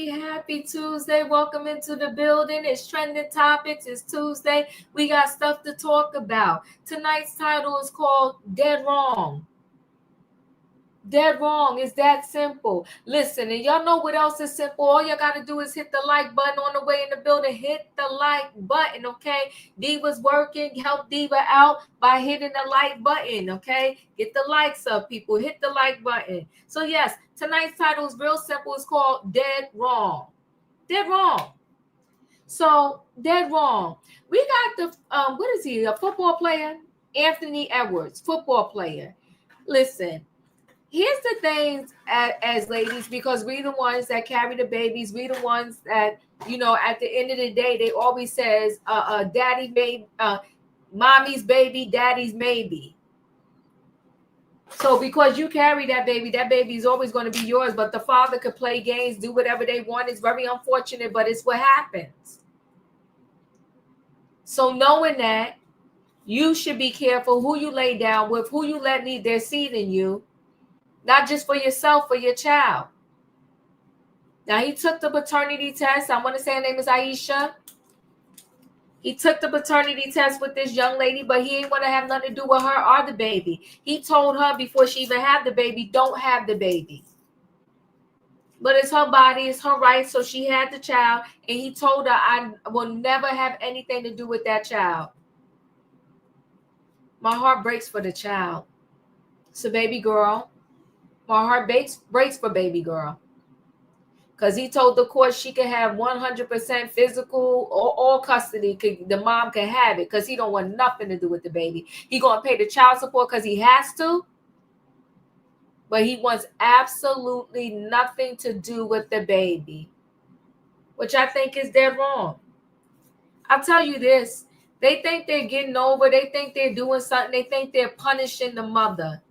Happy Tuesday. Welcome into the building. It's trending topics. It's Tuesday. We got stuff to talk about. Tonight's title is called Dead Wrong. Dead wrong. It's that simple. Listen, and y'all know what else is simple. All you got to do is hit the like button on the way in the building. Hit the like button, okay? Diva's working. Help Diva out by hitting the like button, okay? Get the likes up, people. Hit the like button. So, yes, tonight's title is real simple. It's called Dead Wrong. Dead wrong. So, dead wrong. We got the, what is he, a football player? Anthony Edwards, football player. Listen. Here's the things as ladies, because we the ones that carry the babies, we the ones that, at the end of the day, they always says, daddy baby, mommy's baby, daddy's maybe. So because you carry that baby is always going to be yours, but the father could play games, do whatever they want. It's very unfortunate, but it's what happens. So knowing that, you should be careful who you lay down with, who you let leave their seed in you. Not just for yourself, for your child. Now, he took the paternity test. I want to say her name is Ayesha. He took the paternity test with this young lady, but he ain't want to have nothing to do with her or the baby. He told her before she even had the baby, don't have the baby. But it's her body, it's her right, so she had the child, and he told her, I will never have anything to do with that child. My heart breaks for the child. It's a baby girl. My heart breaks for baby girl. Because he told the court she could have 100% physical or all custody. The mom can have it because he don't want nothing to do with the baby. He going to pay the child support because he has to. But he wants absolutely nothing to do with the baby. Which I think is dead wrong. I'll tell you this. They think they're getting over. They think they're doing something. They think they're punishing the mother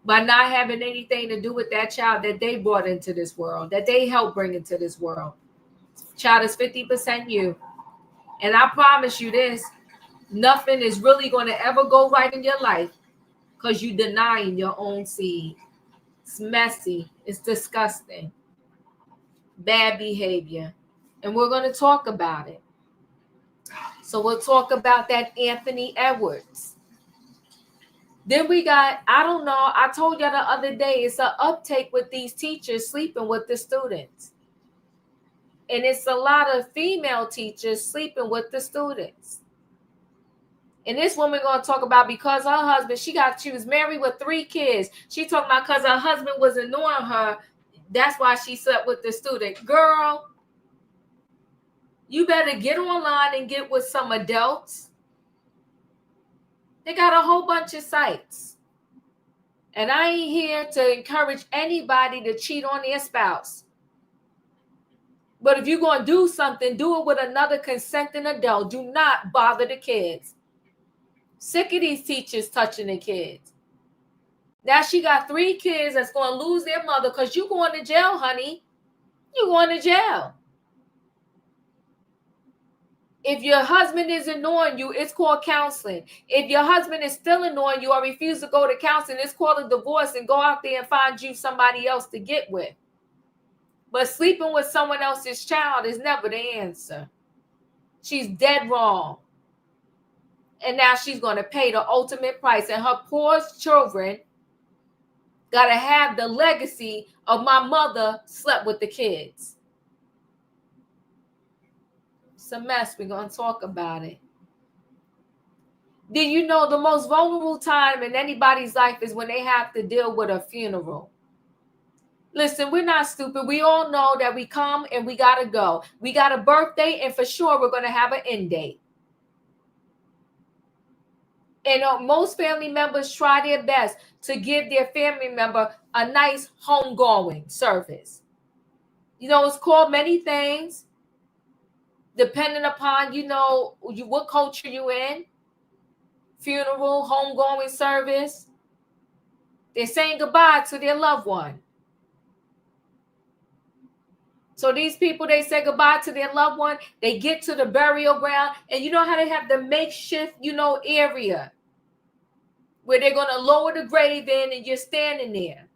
by not having anything to do with that child that they brought into this world, that they helped bring into this world. Child is 50% you. And I promise you this, nothing is really going to ever go right in your life because you're denying your own seed. It's messy. It's disgusting. Bad behavior. And we're going to talk about it. So we'll talk about that Anthony Edwards. Then we got, I don't know, I told y'all the other day, it's an uptake with these teachers sleeping with the students. And it's a lot of female teachers sleeping with the students. And this woman going to talk about because her husband, she was married with 3 kids. She talking about because her husband was annoying her, that's why she slept with the student. Girl, you better get online and get with some adults. They got a whole bunch of sites. And I ain't here to encourage anybody to cheat on their spouse. But if you're going to do something, do it with another consenting adult. Do not bother the kids. Sick of these teachers touching the kids. Now she got 3 kids that's going to lose their mother because you going to jail, honey. You going to jail. If your husband is annoying you, it's called counseling. If your husband is still annoying you or refuse to go to counseling, it's called a divorce and go out there and find you somebody else to get with. But sleeping with someone else's child is never the answer. She's dead wrong. And now she's going to pay the ultimate price. And her poor children got to have the legacy of my mother slept with the kids. It's a mess. We're going to talk about it. Did you know the most vulnerable time in anybody's life is when they have to deal with a funeral? Listen, we're not stupid. We all know that we come and we got to go. We got a birthday and for sure we're going to have an end date. And most family members try their best to give their family member a nice homegoing service. It's called many things. Depending upon, what culture you in, funeral, homegoing service, they're saying goodbye to their loved one. So these people, they say goodbye to their loved one. They get to the burial ground, and you know how they have the makeshift, area where they're going to lower the grave in and you're standing there.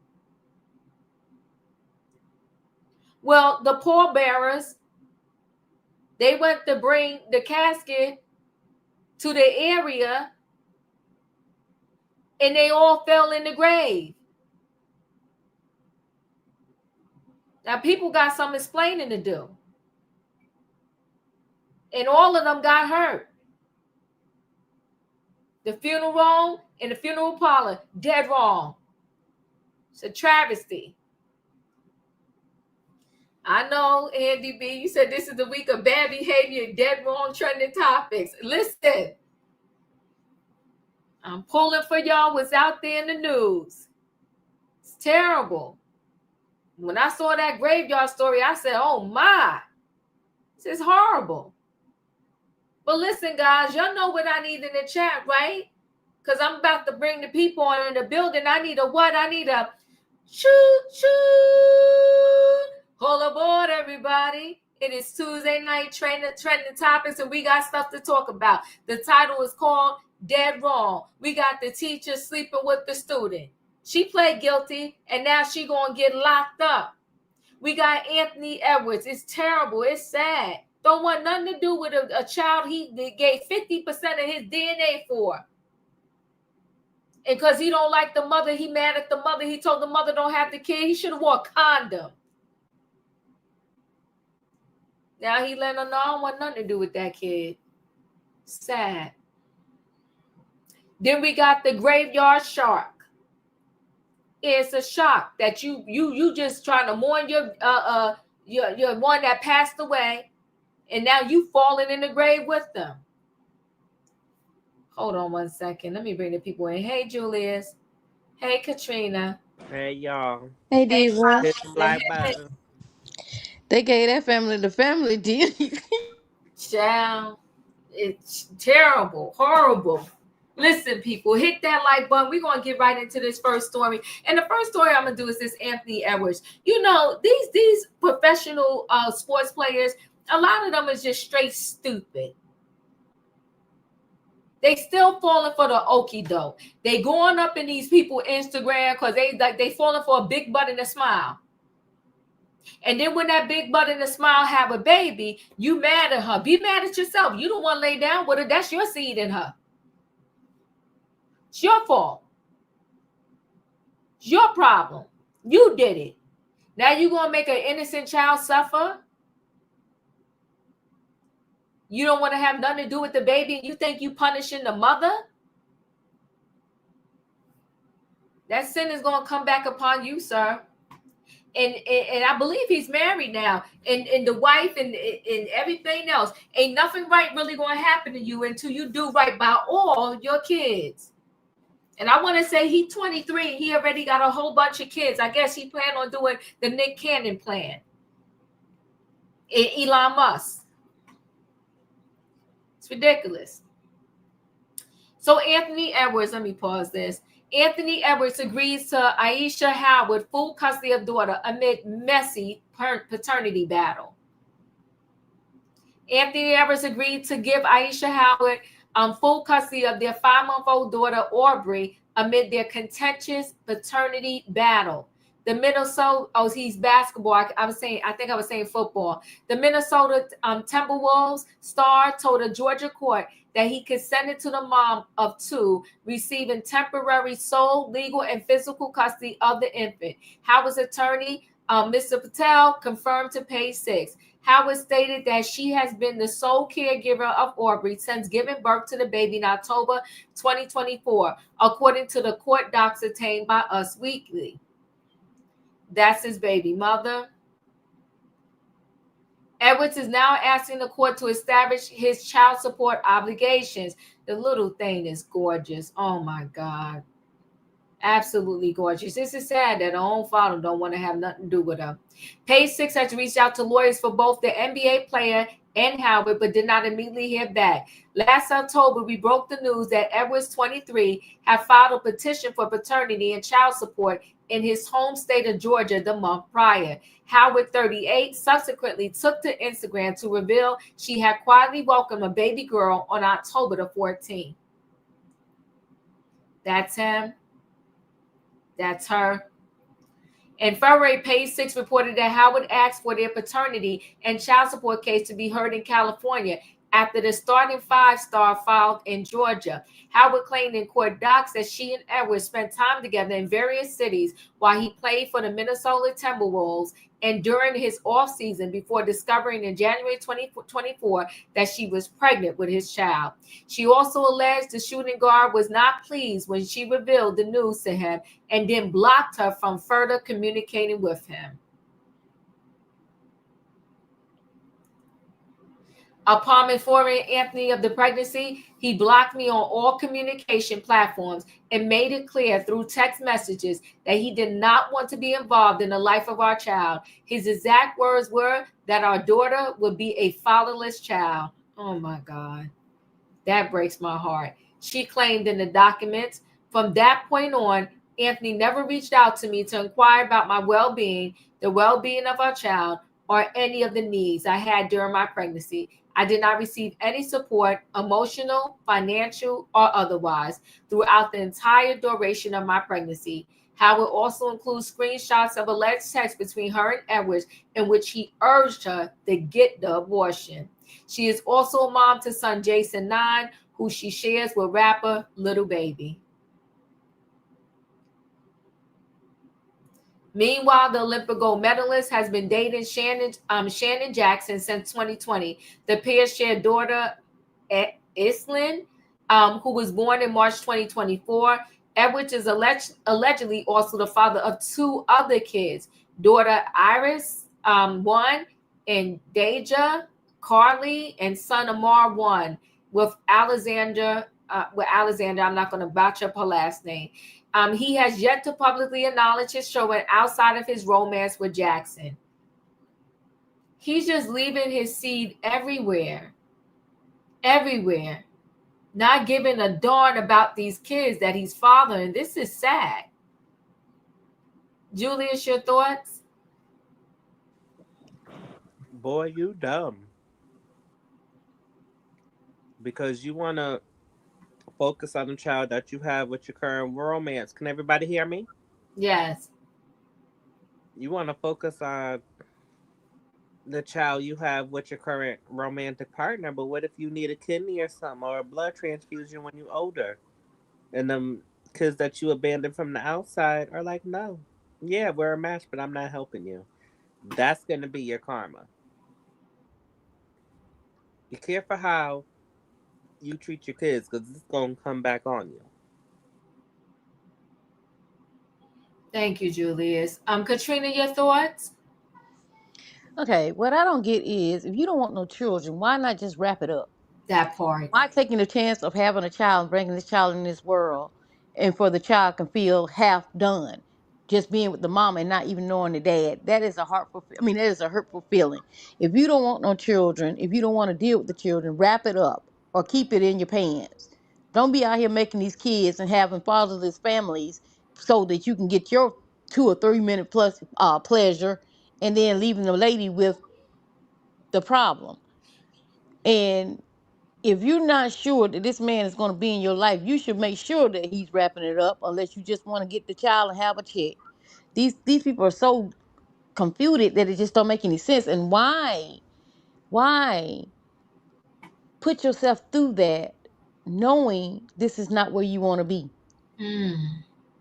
Well, the pallbearers, they went to bring the casket to the area, and they all fell in the grave. Now, people got some explaining to do. And all of them got hurt. The funeral home and the funeral parlor, dead wrong. It's a travesty. I know, Andy B, you said this is the week of bad behavior, dead wrong trending topics. Listen, I'm pulling for y'all what's out there in the news. It's terrible. When I saw that graveyard story, I said, oh my, this is horrible. But listen, guys, y'all know what I need in the chat, right? Because I'm about to bring the people on in the building. I need a what? I need a shoot, shoot. Hold aboard, everybody. It is Tuesday night trending topics, and we got stuff to talk about. The title is called Dead Wrong. We got the teacher sleeping with the student. She pled guilty, and now she going to get locked up. We got Anthony Edwards. It's terrible. It's sad. Don't want nothing to do with a child he gave 50% of his DNA for. And because he don't like the mother, he mad at the mother. He told the mother don't have the kid. He should have wore a condom. Now he letting her know I don't want nothing to do with that kid. Sad. Then we got the graveyard shark. It's a shock that you just trying to mourn your one that passed away, and now you falling in the grave with them. Hold on one second. Let me bring the people in. Hey, Julius. Hey, Katrina. Hey, y'all. Hey, Diva. Hit the like button. They gave that family the family deal. Child, it's terrible, horrible. Listen, people, hit that like button. We're going to get right into this first story. And the first story I'm going to do is this Anthony Edwards. You know, these professional sports players, a lot of them is just straight stupid. They still falling for the okie doke. They going up in these people Instagram because they falling for a big butt and a smile. And then when that big butt and a smile have a baby, you mad at her. Be mad at yourself. You don't want to lay down with her. That's your seed in her. It's your fault. It's your problem. You did it. Now you going to make an innocent child suffer? You don't want to have nothing to do with the baby and you think you punishing the mother? That sin is going to come back upon you, sir. And I believe he's married now. And the wife and everything else. Ain't nothing right really going to happen to you until you do right by all your kids. And I want to say he's 23. He already got a whole bunch of kids. I guess he planned on doing the Nick Cannon plan. And Elon Musk. It's ridiculous. So Anthony Edwards, let me pause this. Anthony Edwards agrees to Ayesha Howard full custody of daughter amid messy paternity battle. Anthony Edwards agreed to give Ayesha Howard full custody of their 5-month-old daughter Aubrey amid their contentious paternity battle. The Minnesota, he's basketball. I think I was saying football. The Minnesota Timberwolves star told a Georgia court that he consented to the mom of 2 receiving temporary sole, legal, and physical custody of the infant. Howard's attorney, Mr. Patel, confirmed to Page 6. Howard stated that she has been the sole caregiver of Aubrey since giving birth to the baby in October 2024, according to the court docs obtained by Us Weekly. That's his baby mother. Edwards is now asking the court to establish his child support obligations. The little thing is gorgeous. Oh my God. Absolutely gorgeous. This is sad that her own father don't want to have nothing to do with her. Page 6 has reached out to lawyers for both the NBA player and Howard, but did not immediately hear back. Last October, we broke the news that Edwards, 23, had filed a petition for paternity and child support in his home state of Georgia the month prior. Howard, 38, subsequently took to Instagram to reveal she had quietly welcomed a baby girl on October the 14th. That's him. That's her. In February, page 6 reported that Howard asked for their paternity and child support case to be heard in California after the starting five-star filed in Georgia. Howard claimed in court docs that she and Edward spent time together in various cities while he played for the Minnesota Timberwolves and during his offseason before discovering in January 2024 that she was pregnant with his child. She also alleged the shooting guard was not pleased when she revealed the news to him and then blocked her from further communicating with him. Upon informing Anthony of the pregnancy, he blocked me on all communication platforms and made it clear through text messages that he did not want to be involved in the life of our child. His exact words were that our daughter would be a fatherless child. Oh my God. That breaks my heart. She claimed in the documents. From that point on, Anthony never reached out to me to inquire about my well-being, the well-being of our child, or any of the needs I had during my pregnancy. I did not receive any support, emotional, financial, or otherwise, throughout the entire duration of my pregnancy. Howard also includes screenshots of alleged text between her and Edwards in which he urged her to get the abortion. She is also a mom to son Jason 9, who she shares with rapper Lil Baby. Meanwhile, the Olympic gold medalist has been dating Shannon Jackson since 2020. The pair share daughter Islyn, who was born in March 2024. Edwards is allegedly also the father of two other kids, daughter Iris 1 and Deja, Carly, and son Amar 1 with Alexander. I'm not going to botch up her last name. He has yet to publicly acknowledge his children outside of his romance with Jackson. He's just leaving his seed everywhere, not giving a darn about these kids that he's fathering. This is sad. Julius, your thoughts? Boy, you dumb. Because you want to focus on the child that you have with your current romance. Can everybody hear me? Yes. You want to focus on the child you have with your current romantic partner, but what if you need a kidney or something or a blood transfusion when you're older? And them kids that you abandoned from the outside are like, no, yeah, we're a match, but I'm not helping you. That's going to be your karma. Be careful how you treat your kids because it's going to come back on you. Thank you, Julius. Katrina, your thoughts? Okay, what I don't get is if you don't want no children, why not just wrap it up? That part. Why taking the chance of having a child and bringing this child in this world and for the child can feel half done just being with the mom and not even knowing the dad? That is that is a hurtful feeling. If you don't want no children, if you don't want to deal with the children, wrap it up or keep it in your pants. Don't be out here making these kids and having fatherless families so that you can get your 2 or 3 minute plus pleasure and then leaving the lady with the problem. And if you're not sure that this man is going to be in your life, you should make sure that he's wrapping it up, unless you just want to get the child and have a check. These people are so confuted that it just don't make any sense. And why put yourself through that, knowing this is not where you want to be?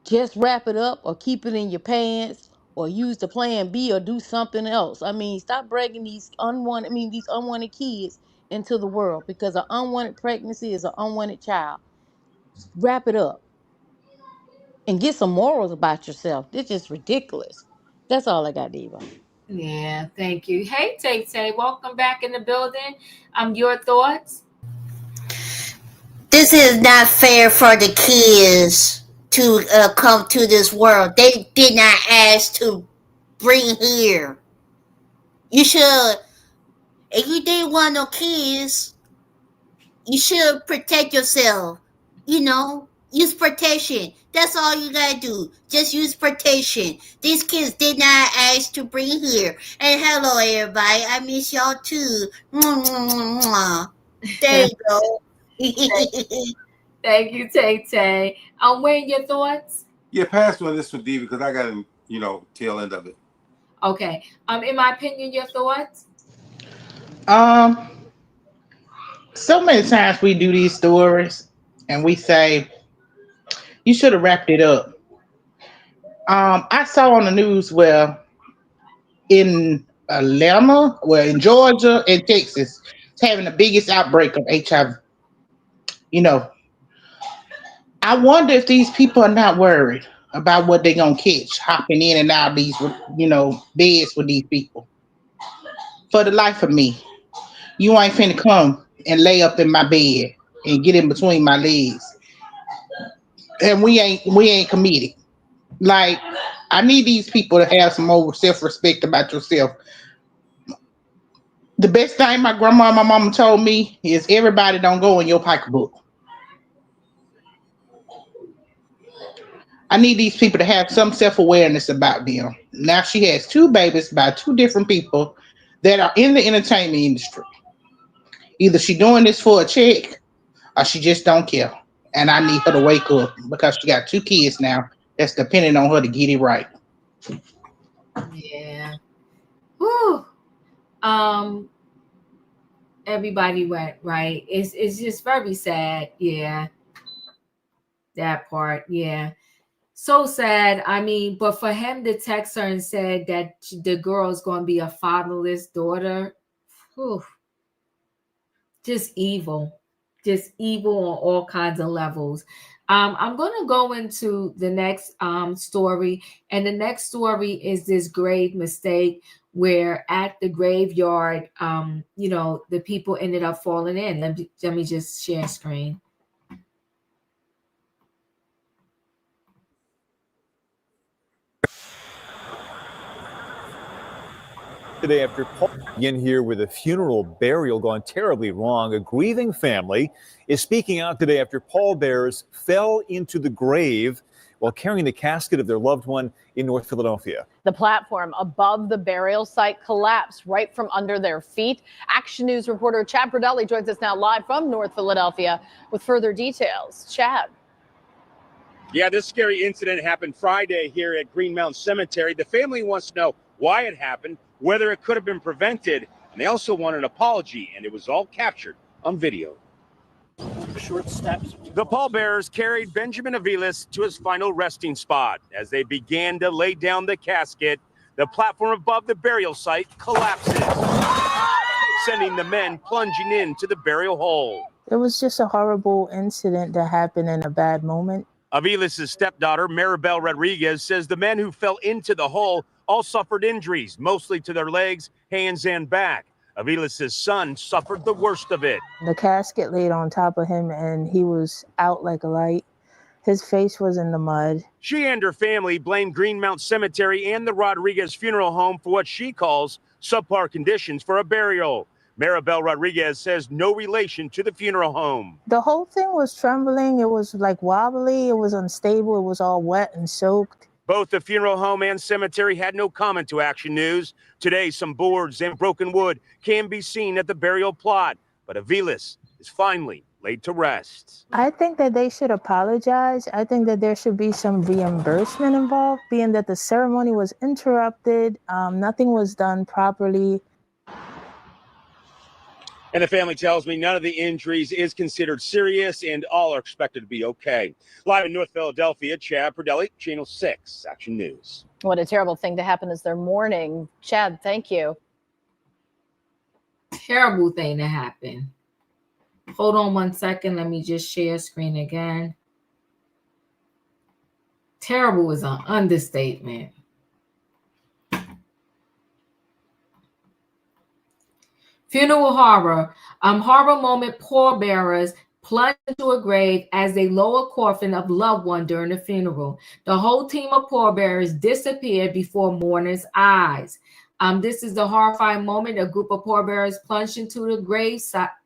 Just wrap it up, or keep it in your pants, or use the plan B, or do something else. I mean, stop bringing these unwanted kids into the world, because an unwanted pregnancy is an unwanted child. Wrap it up and get some morals about yourself. This is ridiculous. That's all I got, Diva. Yeah, thank you. Hey, Tay, welcome back in the building. Your thoughts? This is not fair for the kids to come to this world. They did not ask to bring here. You should, if you didn't want no kids, you should protect yourself. Use protection. That's all you gotta do. Just use protection. These kids did not ask to bring here. And hello, everybody. I miss y'all too. Mwah, mwah, mwah. There you go. Thank you, Tay. Wayne, your thoughts? Yeah, pass me on this one, D, because I got tail end of it. Okay. In my opinion, your thoughts? So many times we do these stories and we say you should have wrapped it up. I saw on the news where in Atlanta, well, in Georgia and Texas, it's having the biggest outbreak of HIV. You know, I wonder if these people are not worried about what they're gonna catch hopping in and out of these, beds with these people. For the life of me, you ain't finna come and lay up in my bed and get in between my legs, and we ain't committed. Like, I need these people to have some more self-respect about yourself. The best thing my grandma and my mama told me is everybody don't go in your pocketbook. I need these people to have some self-awareness about them. Now she has two babies by two different people that are in the entertainment industry. Either she doing this for a check or she just don't care. And I need her to wake up because she got two kids now that's depending on her to get it right. Yeah. Whew. Everybody went right. It's just very sad. Yeah. That part. Yeah. So sad. I mean, but for him to text her and said that the girl is going to be a fatherless daughter, whew, just evil on all kinds of levels. I'm going to go into the next story, and the next story is this grave mistake where at the graveyard, the people ended up falling in. Let me just share screen. Today after Paul begin here with a funeral burial gone terribly wrong. A grieving family is speaking out today after pallbearers fell into the grave while carrying the casket of their loved one in North Philadelphia. The platform above the burial site collapsed right from under their feet. Action News reporter Chad Pradelli joins us now live from North Philadelphia with further details. Chad. Yeah, this scary incident happened Friday here at Green Mountain Cemetery. The family wants to know why it happened, whether it could have been prevented, and they also want an apology, and it was all captured on video. Short steps. The pallbearers carried Benjamin Aviles to his final resting spot. As they began to lay down the casket, the platform above the burial site collapses, sending the men plunging into the burial hole. It was just a horrible incident that happened in a bad moment. Aviles' stepdaughter, Maribel Rodriguez, says the men who fell into the hole all suffered injuries, mostly to their legs, hands, and back. Aviles' son suffered the worst of it. The casket laid on top of him, and he was out like a light. His face was in the mud. She and her family blamed Green Mountain Cemetery and the Rodriguez Funeral Home for what she calls subpar conditions for a burial. Maribel Rodriguez says no relation to the funeral home. The whole thing was trembling. It was like wobbly. It was unstable. It was all wet and soaked. Both the funeral home and cemetery had no comment to Action News. Today, some boards and broken wood can be seen at the burial plot, but Aviles is finally laid to rest. I think that they should apologize. I think that there should be some reimbursement involved, being that the ceremony was interrupted. Nothing was done properly. And the family tells me none of the injuries is considered serious and all are expected to be okay. Live in North Philadelphia, Chad Pradelli, Channel 6, Action News. What a terrible thing to happen as they're mourning. Chad, thank you. Terrible thing to happen. Hold on 1 second. Let me just share screen again. Terrible is an understatement. Funeral horror. Horror moment, pallbearers plunge into a grave as they lower coffin of loved one during the funeral. The whole team of pallbearers disappeared before mourners' eyes. This is the horrifying moment. A group of pallbearers plunged into the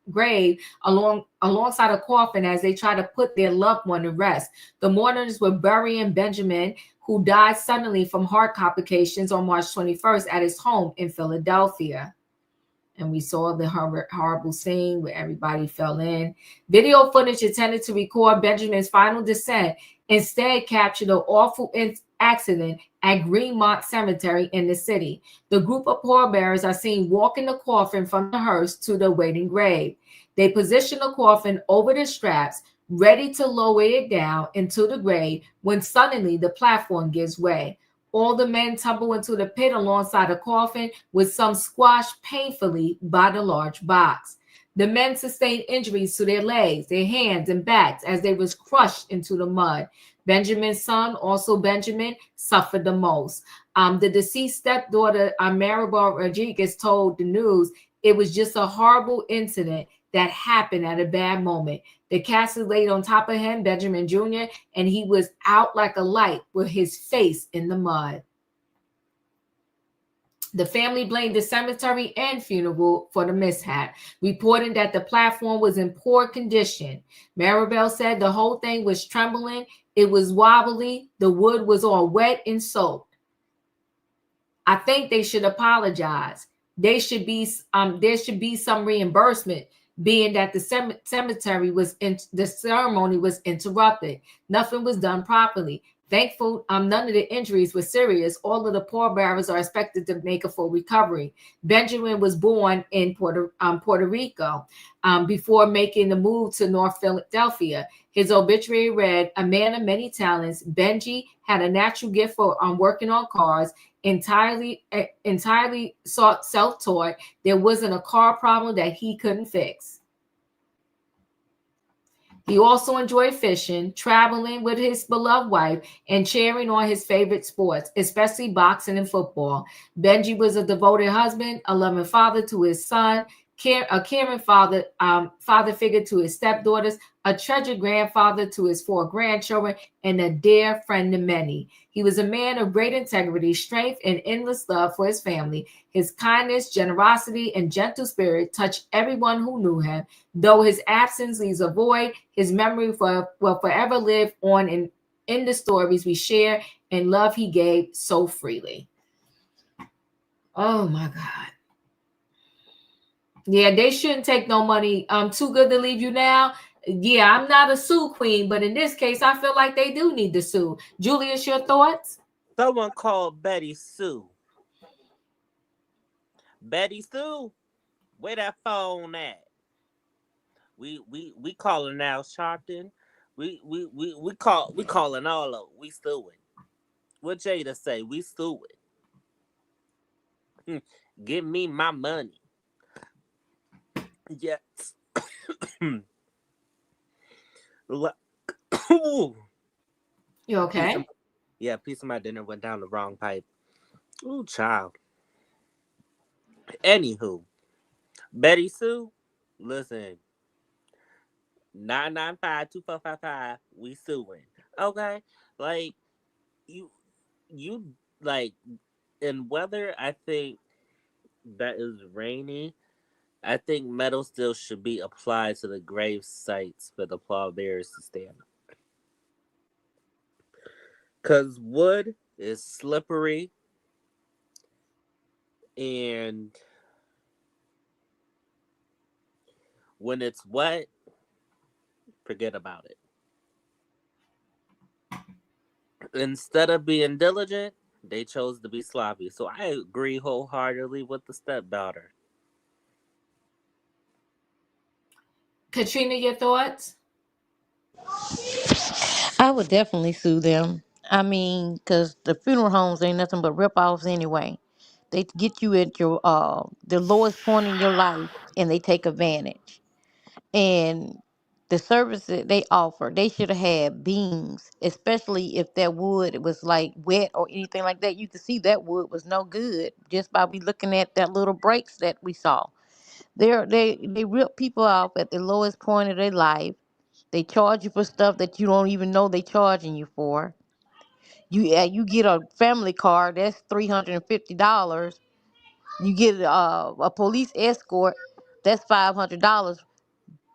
grave alongside a coffin as they try to put their loved one to rest. The mourners were burying Benjamin, who died suddenly from heart complications on March 21st at his home in Philadelphia. And we saw the horrible scene where everybody fell in. Video footage intended to record Benjamin's final descent instead captured the awful accident at Greenmont Cemetery in the city. The group of pallbearers are seen walking the coffin from the hearse to the waiting grave. They position the coffin over the straps, ready to lower it down into the grave when suddenly the platform gives way. All the men tumble into the pit alongside the coffin, with some squashed painfully by the large box. The men sustained injuries to their legs, their hands, and backs as they was crushed into the mud. Benjamin's son, also Benjamin, suffered the most. The deceased stepdaughter, Maribel Rodriguez, told the news it was just a horrible incident that happened at a bad moment. The casket laid on top of him, Benjamin Jr., and he was out like a light with his face in the mud. The family blamed the cemetery and funeral for the mishap, reporting that the platform was in poor condition. Maribel said the whole thing was trembling, it was wobbly, the wood was all wet and soaked. I think they should apologize. There should be some reimbursement, being that the cemetery the ceremony was interrupted. Nothing was done properly. Thankful, none of the injuries were serious. All of the pallbearers are expected to make a full recovery. Benjamin was born in Puerto Rico before making the move to North Philadelphia. His obituary read, "A man of many talents, Benji had a natural gift for working on cars, entirely self-taught. There wasn't a car problem that he couldn't fix." He also enjoyed fishing, traveling with his beloved wife, and cheering on his favorite sports, especially boxing and football. Benji was a devoted husband, a loving father to his son, a caring father figure to his stepdaughters, a treasured grandfather to his 4 grandchildren, and a dear friend to many. He was a man of great integrity, strength, and endless love for his family. His kindness, generosity, and gentle spirit touched everyone who knew him. Though his absence leaves a void, his memory will forever live on in the stories we share and love he gave so freely. Oh my God. Yeah, they shouldn't take no money. Too Good to Leave You Now. Yeah, I'm not a sue queen, but in this case, I feel like they do need to sue. Julius, your thoughts? Someone called Betty Sue. Betty Sue, where that phone at? We calling now, Sharpton. We calling all of we suing. What Jada say? We suing. Give me my money. Yes. You okay? Piece of my dinner went down the wrong pipe. Ooh, child. Anywho, Betty Sue, listen. 995-2455. We suing. Okay, like you like in weather. I think that is rainy. I think metal still should be applied to the grave sites for the pallbearers to stand on. Because wood is slippery and when it's wet, forget about it. Instead of being diligent, they chose to be sloppy. So I agree wholeheartedly with the stepdaughter. Katrina, your thoughts? I would definitely sue them. I mean, because the funeral homes ain't nothing but rip-offs anyway. They get you at your the lowest point in your life, and they take advantage. And the service that they offer, they should have had beams, especially if that wood was like wet or anything like that. You could see that wood was no good just by we looking at that little breaks that we saw. They rip people off at the lowest point of their life. They charge you for stuff that you don't even know they charging you for. You get a family car that's $350. You get a police escort that's $500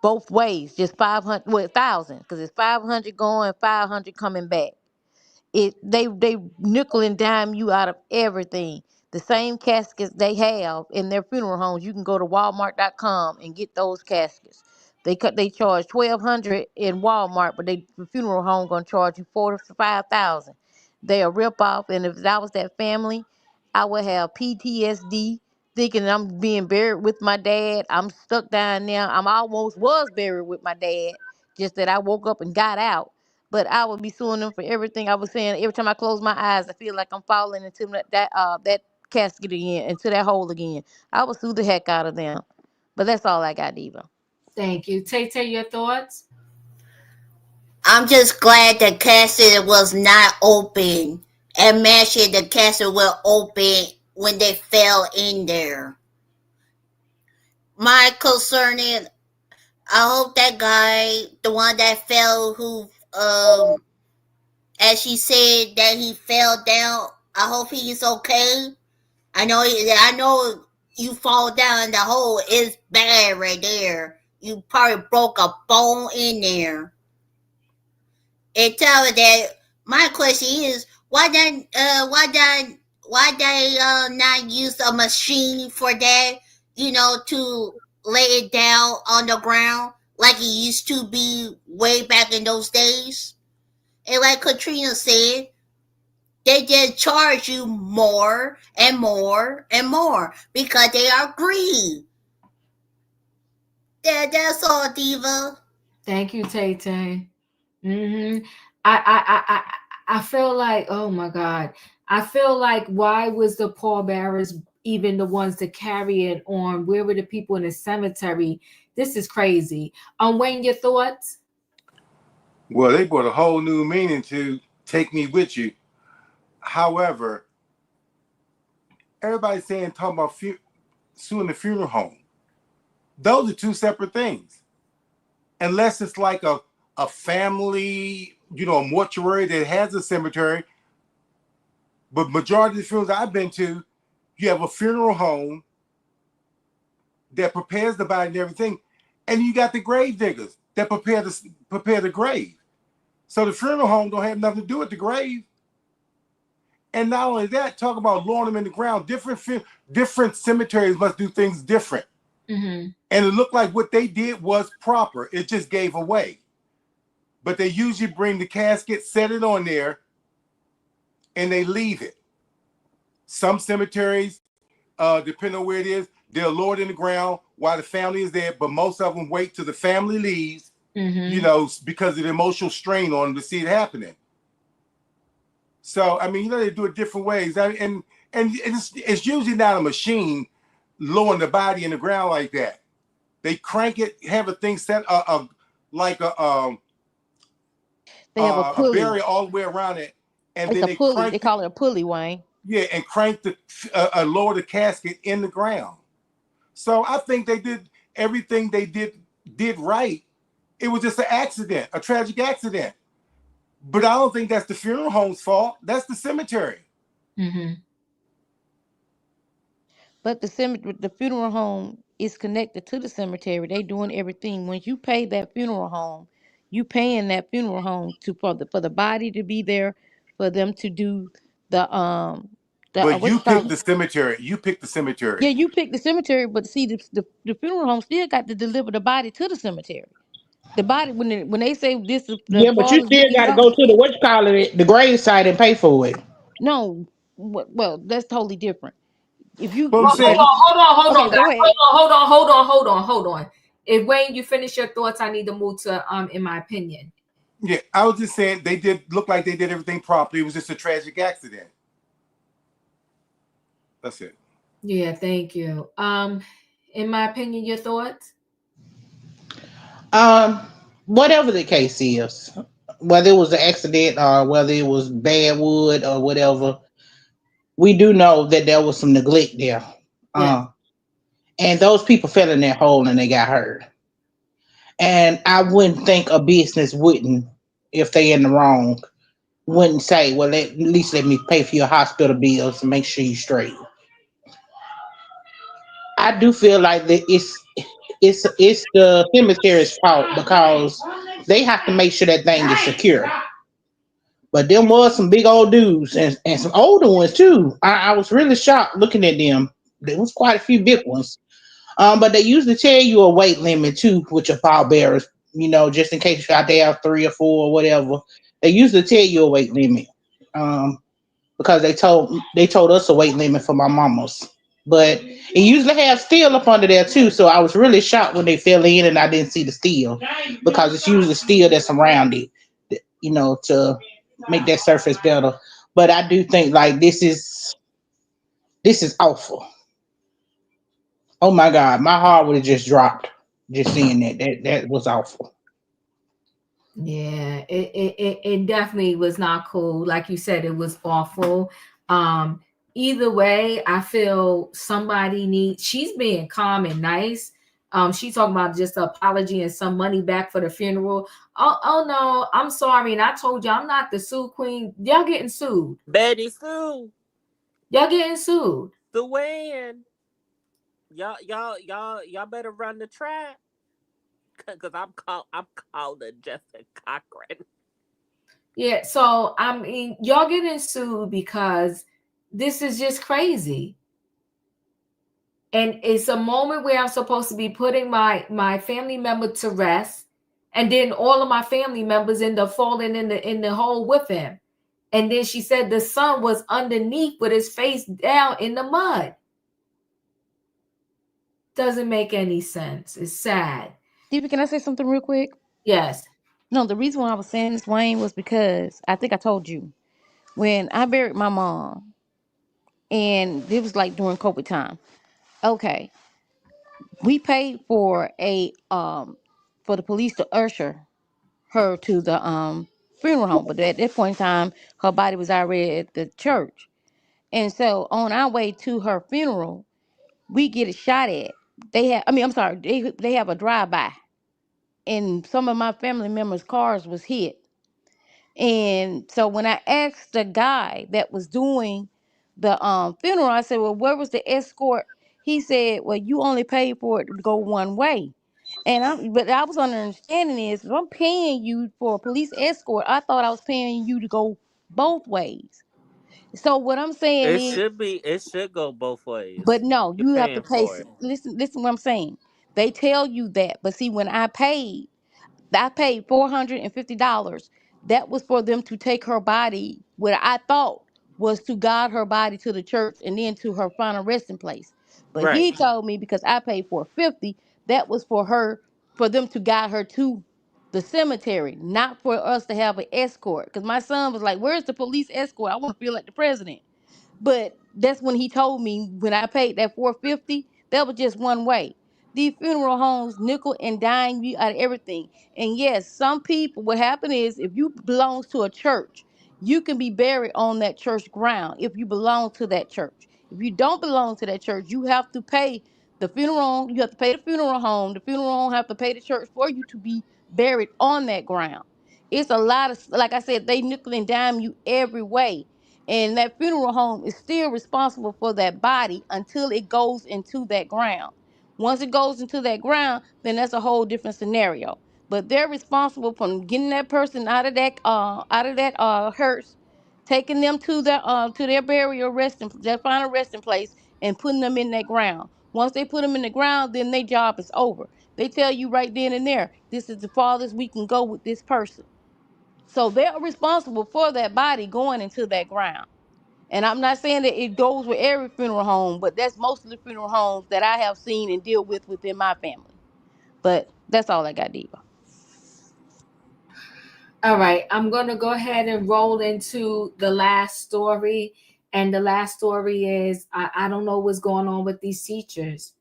both ways. Just 500, well, 1,000, because it's 500 going, 500 coming back. They nickel and dime you out of everything. The same caskets they have in their funeral homes, you can go to Walmart.com and get those caskets. They charge $1,200 in Walmart, but the funeral home gonna charge you $4,000 to $5,000. they a rip off. And if I was that family, I would have PTSD, thinking I'm being buried with my dad. I'm stuck down there. I'm almost was buried with my dad, just that I woke up and got out. But I would be suing them for everything. I was saying every time I close my eyes, I feel like I'm falling into that casket again, into that hole again. I would sue the heck out of them. But that's all I got, Diva. Thank you. Tay, your thoughts? I'm just glad the casket was not open. Imagine the casket were open when they fell in there. My concern is, I hope that guy, the one that fell, who, as she said, that he fell down. I hope he's okay. I know you fall down in the hole. It's bad right there. You probably broke a bone in there. And tell me that my question is, why they not use a machine for that? To lay it down on the ground like it used to be way back in those days. And like Katrina said, they just charge you more and more and more because they are greedy. That's all, Diva. Thank you, Tay. Mm-hmm. I feel like, oh my God. I feel like, why was the pallbearers even the ones to carry it on? Where were the people in the cemetery? This is crazy. Wayne, your thoughts? Well, they brought a whole new meaning to "take me with you." However, everybody's talking about suing the funeral home. Those are two separate things. Unless it's like a family, a mortuary that has a cemetery. But majority of the funerals I've been to, you have a funeral home that prepares the body and everything, and you got the grave diggers that prepare the grave. So the funeral home don't have nothing to do with the grave. And not only that, talk about lowering them in the ground. Different cemeteries must do things different. Mm-hmm. And it looked like what they did was proper. It just gave away. But they usually bring the casket, set it on there, and they leave it. Some cemeteries, depending on where it is, they'll lower it in the ground while the family is there. But most of them wait till the family leaves, because of the emotional strain on them to see it happening. So, they do it different ways. And it's usually not a machine lowering the body in the ground like that. They crank it, have a thing set like a They have a pulley. barrier all the way around it, and it's then a pulley. They call it a pulley, Wayne. Yeah, and crank lower the casket in the ground. So I think they did everything they did right. It was just an accident, a tragic accident. But I don't think that's the funeral home's fault. That's the cemetery. Mm-hmm. But the funeral home is connected to the cemetery. They doing everything. When you pay that funeral home, you paying that funeral home for the body to be there, for them to do the But you picked the cemetery. You picked the cemetery. Yeah, you picked the cemetery, but see, the funeral home still got to deliver the body to the cemetery. The body, when they say this is the Yeah, but you father's still being got to gone. go to the grave site and pay for it. No, well, that's totally different. If you Well, hold on, go ahead. Hold on. If Wayne, you finish your thoughts, I need to move to in my opinion. Yeah, I was just saying they look like they did everything properly. It was just a tragic accident. That's it. Yeah, thank you. In my opinion, your thoughts? Whatever the case is, whether it was an accident or whether it was bad wood or whatever, we do know that there was some neglect there. Yeah. And those people fell in that hole and they got hurt. And I wouldn't think a business wouldn't, if they in the wrong, wouldn't say, well, at least let me pay for your hospital bills and make sure you're straight. I do feel like that it's the cemetery's fault because they have to make sure that thing is secure. But them was some big old dudes and some older ones too. I was really shocked looking at them. There was quite a few big ones. But they usually tell you a weight limit too with your pallbearers, just in case you out there have 3 or 4 or whatever. They usually tell you a weight limit. because they told us a weight limit for my mama's. But it usually has steel up under there too. So I was really shocked when they fell in and I didn't see the steel, because it's usually steel that's around it, to make that surface better. But I do think like this is awful. Oh my God, my heart would have just dropped just seeing that. That was awful. Yeah, it definitely was not cool. Like you said, it was awful. Either way, I feel somebody needs, she's being calm and nice. She's talking about just an apology and some money back for the funeral. Oh no, I'm sorry. And I told you I'm not the sue queen. Y'all getting sued. Betty Sue, Y'all getting sued. the win. Y'all better run the track. Cause I'm calling Justin Cochran. Yeah, so I mean, y'all getting sued because this is just crazy. And it's a moment where I'm supposed to be putting my family member to rest, and then all of my family members end up falling in the hole with him. And then she said the son was underneath with his face down in the mud. Doesn't make any sense. It's sad. Stevie, can I say something real quick? Yes. No, the reason why I was saying this, Wayne, was because I think I told you when I buried my mom, and it was like during COVID time. Okay, we paid for for the police to usher her to the funeral home, but at that point in time, her body was already at the church, and so on our way to her funeral, we get a shot at. I'm sorry, they have a drive by, and some of my family members' cars was hit. And so when I asked the guy that was doing the funeral, I said, "Well, where was the escort?" He said, "Well, you only paid for it to go one way." But I was understanding is, if I'm paying you for a police escort, I thought I was paying you to go both ways. So what I'm saying is, It should go both but ways. no, You're you have to paying pay. for it. Listen, what I'm saying. They tell you that, but see, when I paid $450. That was for them to take her body, what I thought was to guide her body to the church and then to her final resting place. But Right. he told me, because I paid $450, that was for them to guide her to the cemetery, not for us to have an escort. Because my son was like, "Where's the police escort? I want to feel like the president." But that's when he told me, when I paid that $450, that was just one way. These funeral homes nickel and dime you out of everything. And yes, some people, what happened is, if you belong to a church, you can be buried on that church ground if you belong to that church. If you don't belong to that church, you have to pay the funeral. You have to pay the funeral home. The funeral home have to pay the church for you to be buried on that ground. It's a lot of, like I said, they nickel and dime you every way, and that funeral home is still responsible for that body until it goes into that ground. Once it goes into that ground, then that's a whole different scenario. But they're responsible for getting that person out of that hearse, taking them to their burial resting, their final resting place, and putting them in that ground. Once they put them in the ground, then their job is over. They tell you right then and there, this is the farthest we can go with this person. So they're responsible for that body going into that ground. And I'm not saying that it goes with every funeral home, but that's most of the funeral homes that I have seen and deal with within my family. But that's all I got, Diva. All right, I'm going to go ahead and roll into the last story. And the last story is, I don't know what's going on with these teachers.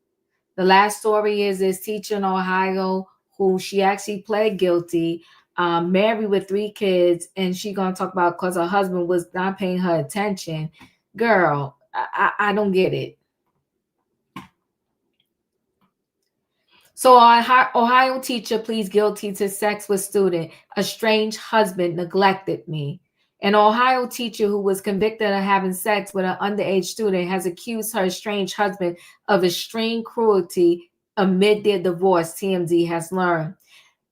The last story is this teacher in Ohio who she actually pled guilty, married with 3 kids, and she going to talk about because her husband was not paying her attention. Girl, I don't get it. So, Ohio teacher pleads guilty to sex with student. A strange husband neglected me. An Ohio teacher who was convicted of having sex with an underage student has accused her estranged husband of extreme cruelty amid their divorce, TMZ has learned.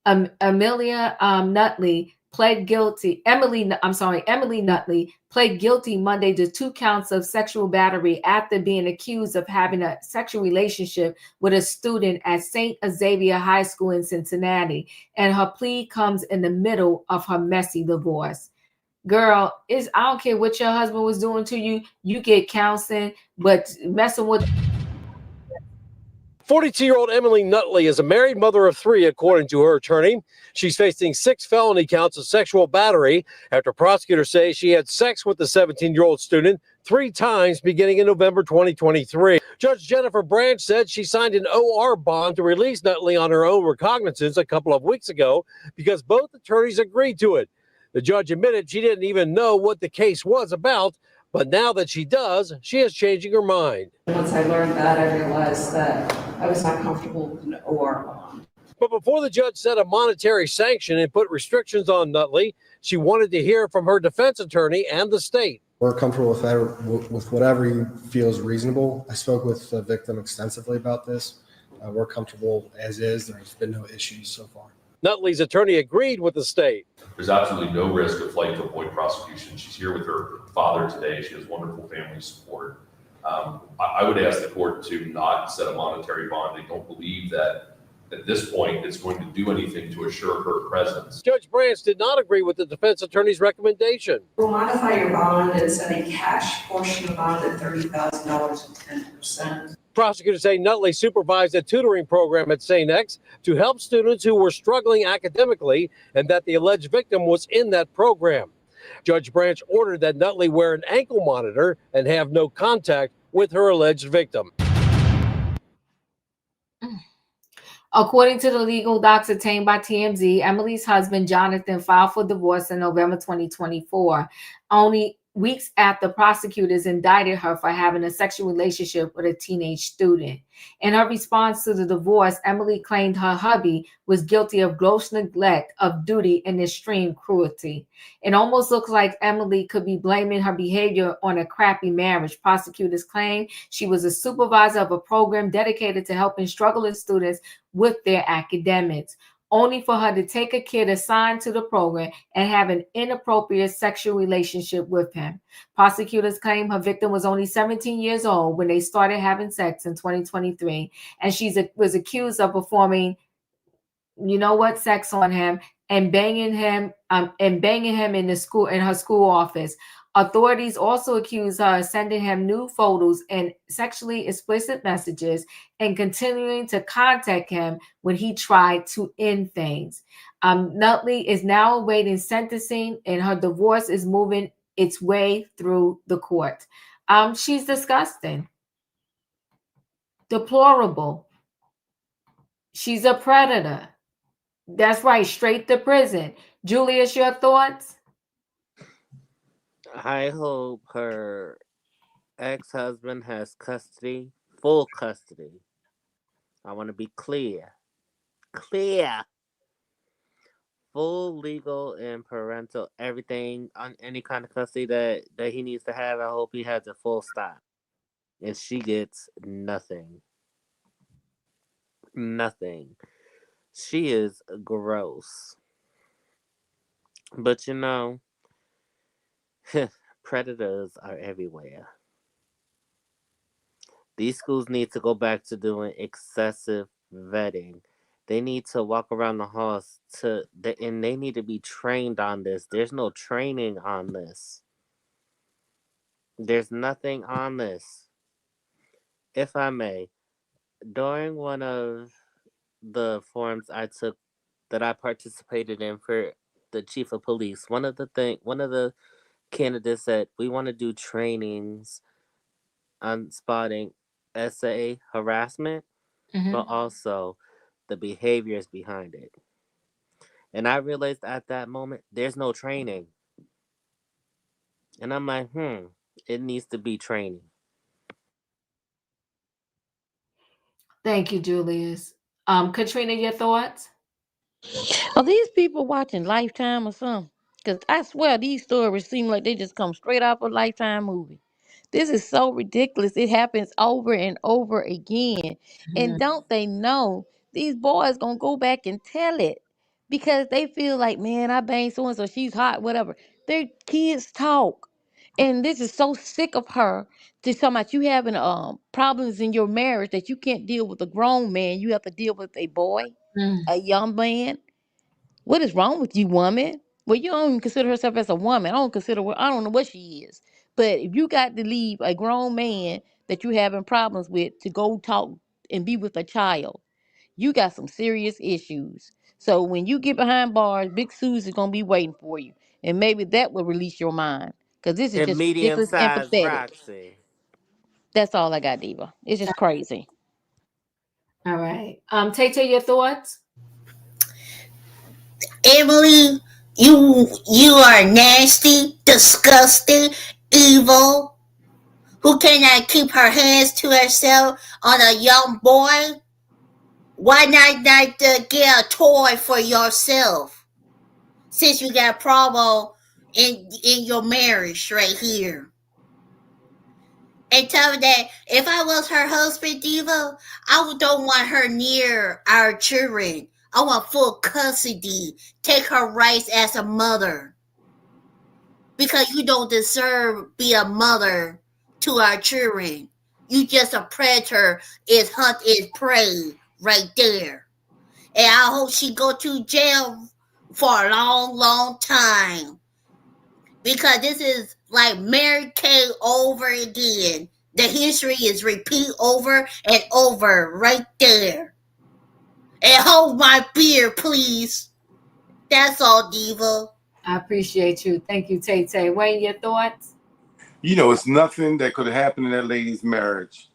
Amelia Nutley pled guilty. Emily Nutley pled guilty Monday to 2 counts of sexual battery after being accused of having a sexual relationship with a student at St. Xavier High School in Cincinnati. And her plea comes in the middle of her messy divorce. Girl, I don't care what your husband was doing to you. You get counseling, but messing with 42-year-old Emily Nutley is a married mother of 3, according to her attorney. She's facing 6 felony counts of sexual battery after prosecutors say she had sex with the 17-year-old student 3 times beginning in November 2023. Judge Jennifer Branch said she signed an OR bond to release Nutley on her own recognizance a couple of weeks ago because both attorneys agreed to it. The judge admitted she didn't even know what the case was about, but now that she does, she is changing her mind. Once I learned that, I realized that I was not comfortable with an OR bond. But before the judge set a monetary sanction and put restrictions on Nutley, she wanted to hear from her defense attorney and the state. We're comfortable with whatever you feel is reasonable. I spoke with the victim extensively about this. We're comfortable as is. There's been no issues so far. Nutley's attorney agreed with the state. There's absolutely no risk of flight to avoid prosecution. She's here with her father today. She has wonderful family support. I would ask the court to not set a monetary bond. I don't believe that at this point it's going to do anything to assure her presence. Judge Branch did not agree with the defense attorney's recommendation. We'll modify your bond and set a cash portion of bond at $30,000 and 10%. Prosecutors say Nutley supervised a tutoring program at St. X to help students who were struggling academically and that the alleged victim was in that program. Judge Branch ordered that Nutley wear an ankle monitor and have no contact with her alleged victim. According to the legal docs obtained by TMZ, Emily's husband, Jonathan, filed for divorce in November 2024, only weeks after prosecutors indicted her for having a sexual relationship with a teenage student. In her response to the divorce, Emily claimed her hubby was guilty of gross neglect of duty and extreme cruelty. It almost looks like Emily could be blaming her behavior on a crappy marriage. Prosecutors claim she was a supervisor of a program dedicated to helping struggling students with their academics, only for her to take a kid assigned to the program and have an inappropriate sexual relationship with him. Prosecutors claim her victim was only 17 years old when they started having sex in 2023, and she was accused of performing, sex on him and banging him in her school office. Authorities also accuse her of sending him nude photos and sexually explicit messages and continuing to contact him when he tried to end things. Nutley is now awaiting sentencing, and her divorce is moving its way through the court. She's disgusting. Deplorable. She's a predator. That's right, straight to prison. Julius, your thoughts? I hope her ex-husband has custody, full custody. I want to be clear. Full legal and parental, everything on any kind of custody that he needs to have. I hope he has a full stop. And she gets nothing. Nothing. She is gross. But predators are everywhere. These schools need to go back to doing excessive vetting. They need to walk around the halls and they need to be trained on this. There's no training on this. There's nothing on this. If I may, during one of the forums that I participated in for the chief of police, one of the candidates said we want to do trainings on spotting SA harassment, but also the behaviors behind it. And I realized at that moment there's no training. And I'm like, it needs to be training. Thank you, Julius. Katrina, your thoughts? Are these people watching Lifetime or something? Because I swear these stories seem like they just come straight off a Lifetime movie. This is so ridiculous. It happens over and over again. And don't they know these boys going to go back and tell it because they feel like, man, I banged so-and-so, she's hot, whatever. Their kids talk. And this is so sick of her to talk about you having problems in your marriage that you can't deal with a grown man. You have to deal with a boy, a young man. What is wrong with you, woman? Well, you don't even consider herself as a woman. I don't know what she is. But if you got to leave a grown man that you having problems with to go talk and be with a child, you got some serious issues. So when you get behind bars, Big Susie's gonna be waiting for you, and maybe that will release your mind. Cause this is And just ridiculous and medium-sized pathetic. Roxy. That's all I got, Diva. It's just crazy. All right. Tay, your thoughts? Emily, you are nasty, disgusting, evil, who cannot keep her hands to herself on a young boy. Why not get a toy for yourself? Since you got a problem in your marriage right here. And tell her that if I was her husband, Diva, I don't want her near our children. I want full custody. Take her rights as a mother. Because you don't deserve be a mother to our children. You just a predator. Is hunt is prey right there. And I hope she go to jail for a long, long time. Because this is like Mary Kay over again. The history is repeat over and over right there. And hold my beer, please. That's all, Diva. I appreciate you. Thank you, Tay. Wayne, your thoughts? You know, it's nothing that could have happened in that lady's marriage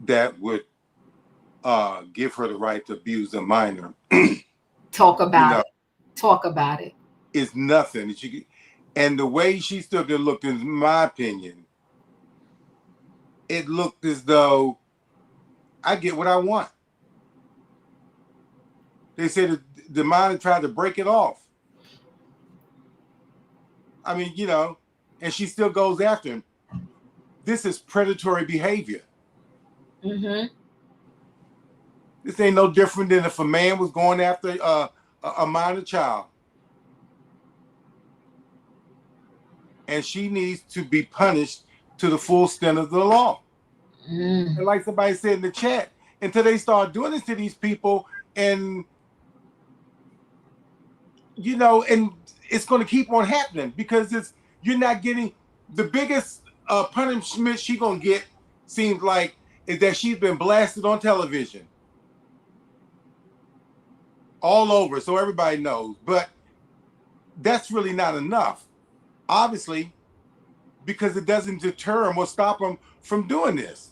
that would give her the right to abuse a minor. Talk about it. Talk about it. It's nothing that you can, and the way she stood there looked, in my opinion, it looked as though I get what I want. They said the minor tried to break it off. I mean, you know, and she still goes after him. This is predatory behavior. Mm-hmm. This ain't no different than if a man was going after a minor child. And she needs to be punished to the full extent of the law. And like somebody said in the chat, until they start doing this to these people, and you know, and it's going to keep on happening because you're not getting the biggest punishment she's going to get. Seems like is that she's been blasted on television all over, so everybody knows. But that's really not enough, obviously, because it doesn't deter them or stop them from doing this.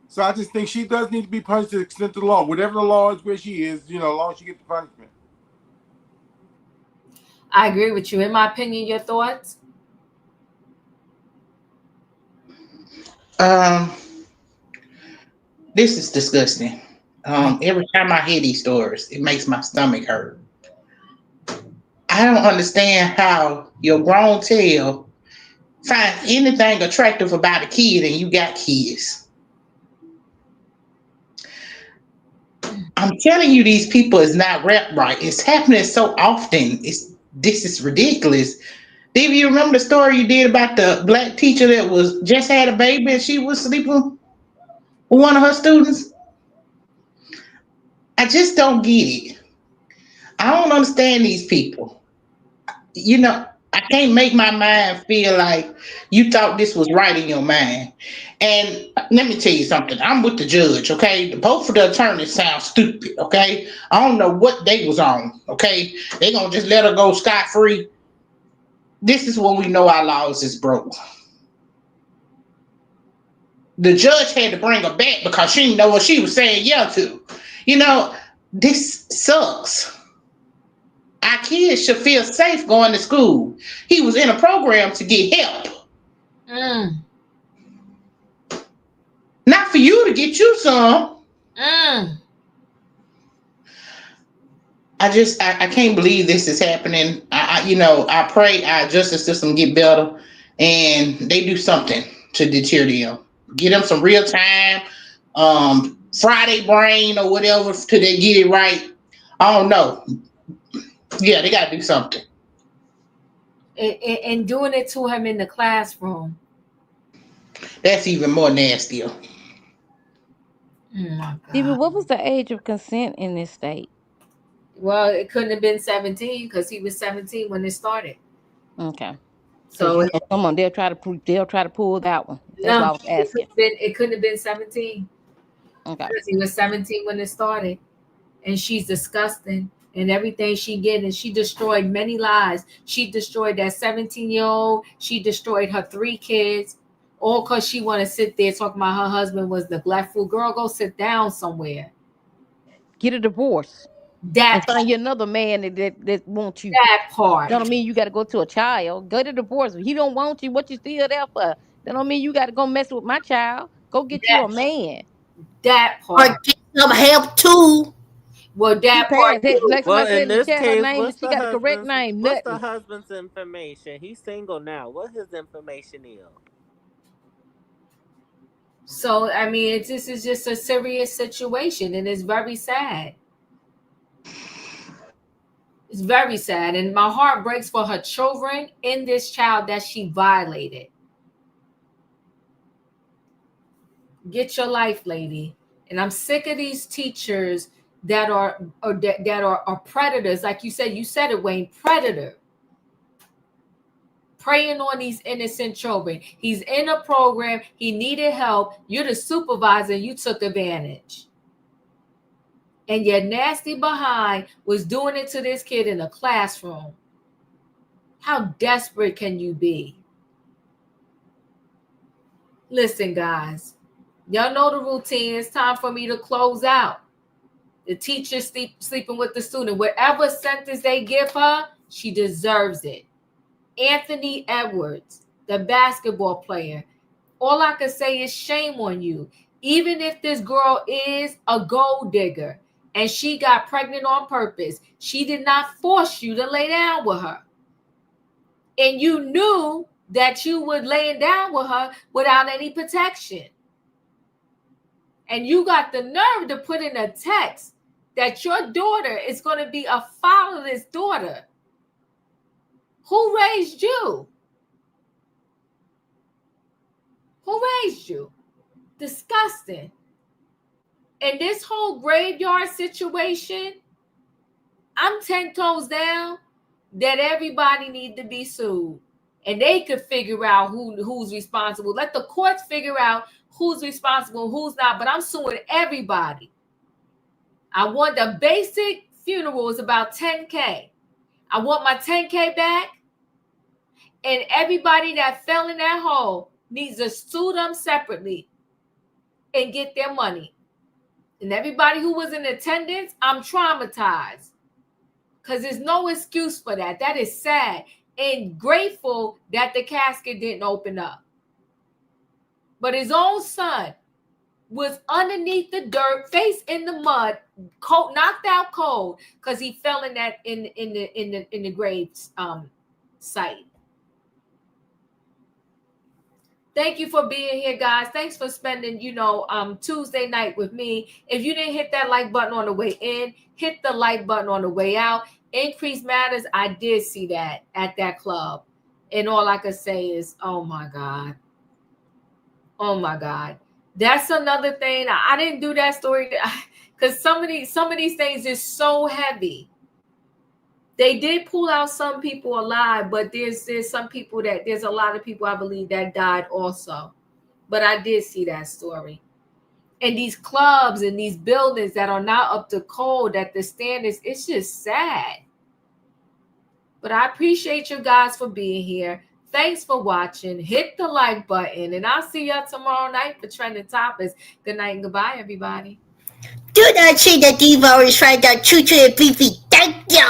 So I just think she does need to be punished to the extent of the law. Whatever the law is where she is, you know, as long as she gets the punishment. I agree with you. In my opinion, your thoughts? This is disgusting. Every time I hear these stories, it makes my stomach hurt. I don't understand how your grown tail finds anything attractive about a kid and you got kids. I'm telling you, these people is not wrapped right. It's happening so often. This is ridiculous. Do you remember the story you did about the black teacher that was just had a baby and she was sleeping with one of her students? I just don't get it. I don't understand these people. You know, I can't make my mind feel like you thought this was right in your mind. And let me tell you something. I'm with the judge, okay? Both of the attorneys sound stupid, okay? I don't know what they was on, okay? They gonna just let her go scot-free. This is when we know our laws is broke. The judge had to bring her back because she didn't know what she was saying yeah to. You know, this sucks. Our kids should feel safe going to school. He was in a program to get help. Not for you to get you some. I can't believe this is happening. I pray our justice system get better and they do something to deter them. Get them some real time, Friday brain or whatever till they get it right. I don't know. Yeah, they got to do something. And doing it to him in the classroom. That's even more nastier. What was the age of consent in this state? Well, it couldn't have been 17 because he was 17 when it started. Okay. So So come on, they'll try to pull that one. That's why I no, was asking. it couldn't have been 17 Okay. because he was 17 when it started. And she's disgusting. And everything she did, and she destroyed many lives. She destroyed that 17-year-old. She destroyed her 3 kids, all because she want to sit there talking about her husband was neglectful. Girl, go sit down somewhere. Get a divorce. That and find you another man that wants you. That part. That don't mean you got to go to a child. Get a divorce. If he don't want you, what you still there for? That don't mean you got to go mess with my child. Go get you a man. That Or part. get some help too. Well, that part. Like Well, somebody said in in the this chat, her case, name, she got the correct name. what's the Nothing. husband's information? He's single now. What his information is? So I mean, this is just a serious situation, and it's very sad. It's very sad, and my heart breaks for her children and this child that she violated. Get your life, lady. And I'm sick of these teachers that are predators. Like you said it, Wayne, predator. Preying on these innocent children. He's in a program. He needed help. You're the supervisor. You took advantage. And your nasty behind was doing it to this kid in a classroom. How desperate can you be? Listen, guys. Y'all know the routine. It's time for me to close out. The teacher sleeping with the student. Whatever sentence they give her, she deserves it. Anthony Edwards, the basketball player. All I can say is shame on you. Even if this girl is a gold digger and she got pregnant on purpose, she did not force you to lay down with her. And you knew that you were laying down with her without any protection. And you got the nerve to put in a text that your daughter is going to be a fatherless daughter. Who raised you? Who raised you? Disgusting. And this whole graveyard situation, I'm 10 toes down that everybody need to be sued. And they could figure out who's responsible. Let the courts figure out who's responsible, who's not. But I'm suing everybody. I want the basic funeral is about $10K. I want my $10K back. And everybody that fell in that hole needs to sue them separately and get their money. And everybody who was in attendance, I'm traumatized. Because there's no excuse for that. That is sad. And grateful that the casket didn't open up. But his own son was underneath the dirt, face in the mud, cold, knocked out cold, because he fell in that in the grave site. Thank you for being here, guys. Thanks for spending, Tuesday night with me. If you didn't hit that like button on the way in, hit the like button on the way out. Increase matters. I did see that at that club. And all I could say is, oh my God. Oh my God. That's another thing. I didn't do that story because some of these things is so heavy. They did pull out some people alive, but there's some people there's a lot of people I believe that died also. But I did see that story. And these clubs and these buildings that are not up to code, that the standards, it's just sad. But I appreciate you guys for being here. Thanks for watching. Hit the like button. And I'll see y'all tomorrow night for Trending Topics. Good night and goodbye, everybody. Do not see the Devo is right now. Choo choo and Fifi. Thank you.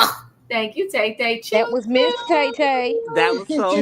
Thank you, Tay Tay. That was Miss Tay Tay. That was so